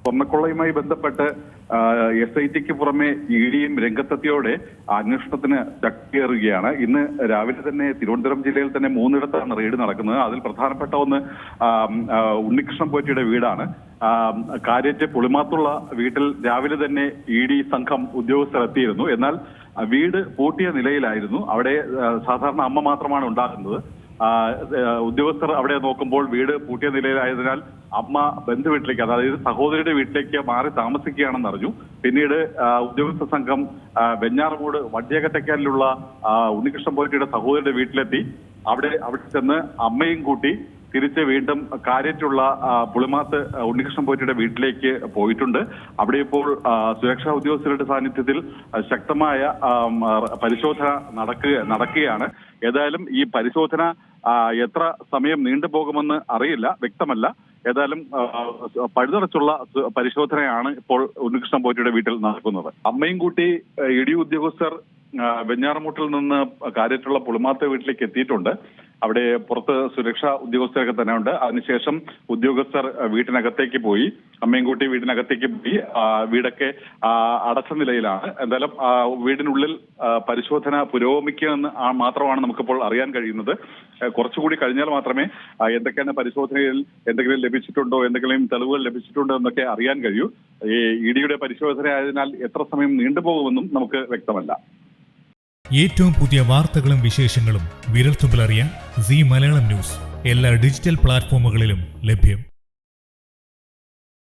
സ്വർണ്ണക്കൊള്ളയുമായി ബന്ധപ്പെട്ട് SITക്ക് പുറമെ EDയും രംഗത്തെത്തിയോടെ അന്വേഷണത്തിന് ശക്തിയേറുകയാണ്. ഇന്ന് രാവിലെ തന്നെ തിരുവനന്തപുരം ജില്ലയിൽ തന്നെ 3 ഇടത്താണ് റെയ്ഡ് നടക്കുന്നത്. അതിൽ പ്രധാനപ്പെട്ട ഒന്ന് ഉണ്ണികൃഷ്ണൻ പോറ്റിയുടെ വീടാണ്. കാര്യറ്റ് പുളിമാത്തുള്ള വീട്ടിൽ രാവിലെ തന്നെ ED സംഘം ഉദ്യോഗസ്ഥർ എത്തിയിരുന്നു. എന്നാൽ വീട് പൂട്ടിയ നിലയിലായിരുന്നു. അവിടെ സാധാരണ അമ്മ മാത്രമാണ് ഉണ്ടാകുന്നത്. ഉദ്യോഗസ്ഥർ അവിടെ നോക്കുമ്പോൾ വീട് പൂട്ടിയ നിലയിലായതിനാൽ അമ്മ ബന്ധുവീട്ടിലേക്ക്, അതായത് സഹോദരിയുടെ വീട്ടിലേക്ക് മാറി താമസിക്കുകയാണെന്ന് അറിഞ്ഞു. പിന്നീട് ഉദ്യോഗസ്ഥ സംഘം വെഞ്ഞാറമൂട് വണ്ടിയകട്ടയ്ക്കാലിലുള്ള ഉണ്ണികൃഷ്ണൻ പോറ്റിയുടെ സഹോദരിയുടെ വീട്ടിലെത്തി. അവിടെ ചെന്ന് അമ്മയും കൂട്ടി തിരിച്ച് വീണ്ടും കാര്യറ്റുള്ള പുളിമാത്ത് ഉണ്ണികൃഷ്ണൻ പോറ്റിയുടെ വീട്ടിലേക്ക് പോയിട്ടുണ്ട്. അവിടെ ഇപ്പോൾ സുരക്ഷാ ഉദ്യോഗസ്ഥരുടെ സാന്നിധ്യത്തിൽ ശക്തമായ പരിശോധന നടക്കുകയാണ്. ഏതായാലും ഈ പരിശോധന എത്ര സമയം നീണ്ടുപോകുമെന്ന് അറിയില്ല, വ്യക്തമല്ല. ഏതായാലും പഴുതടച്ചുള്ള പരിശോധനയാണ് ഇപ്പോൾ ഉണ്ണികൃഷ്ണൻ പോറ്റിയുടെ വീട്ടിൽ നടക്കുന്നത്. അമ്മയും കൂട്ടി ED ഉദ്യോഗസ്ഥർ വെഞ്ഞാറമൂട്ടിൽ നിന്ന് കാര്യറ്റുള്ള പുളിമാത്ത് വീട്ടിലേക്ക് എത്തിയിട്ടുണ്ട്. അവിടെ പുറത്ത് സുരക്ഷാ ഉദ്യോഗസ്ഥരൊക്കെ തന്നെ ഉണ്ട്. അതിനുശേഷം ഉദ്യോഗസ്ഥർ വീട്ടിനകത്തേക്ക് പോയി, അമ്മയും കൂട്ടി വീടിനകത്തേക്ക് പോയി. വീടൊക്കെ അടച്ച നിലയിലാണ്. എന്തായാലും വീടിനുള്ളിൽ പരിശോധന പുരോഗമിക്കുമെന്ന് മാത്രമാണ് നമുക്കിപ്പോൾ അറിയാൻ കഴിയുന്നത്. കുറച്ചുകൂടി കഴിഞ്ഞാൽ മാത്രമേ എന്തൊക്കെയാണ് പരിശോധനയിൽ എന്തെങ്കിലും ലഭിച്ചിട്ടുണ്ടോ, എന്തെങ്കിലും തെളിവുകൾ ലഭിച്ചിട്ടുണ്ടോ എന്നൊക്കെ അറിയാൻ കഴിയൂ. ഈ EDയുടെ പരിശോധന ആയതിനാൽ എത്ര സമയം നീണ്ടുപോകുമെന്നും നമുക്ക് വ്യക്തമല്ല. ഏറ്റവും പുതിയ വാർത്തകളും വിശേഷങ്ങളും വിരൽത്തുമ്പിലറിയാൻ സീ മലയാളം ന്യൂസ് എല്ലാ ഡിജിറ്റൽ പ്ലാറ്റ്ഫോമുകളിലും ലഭ്യം.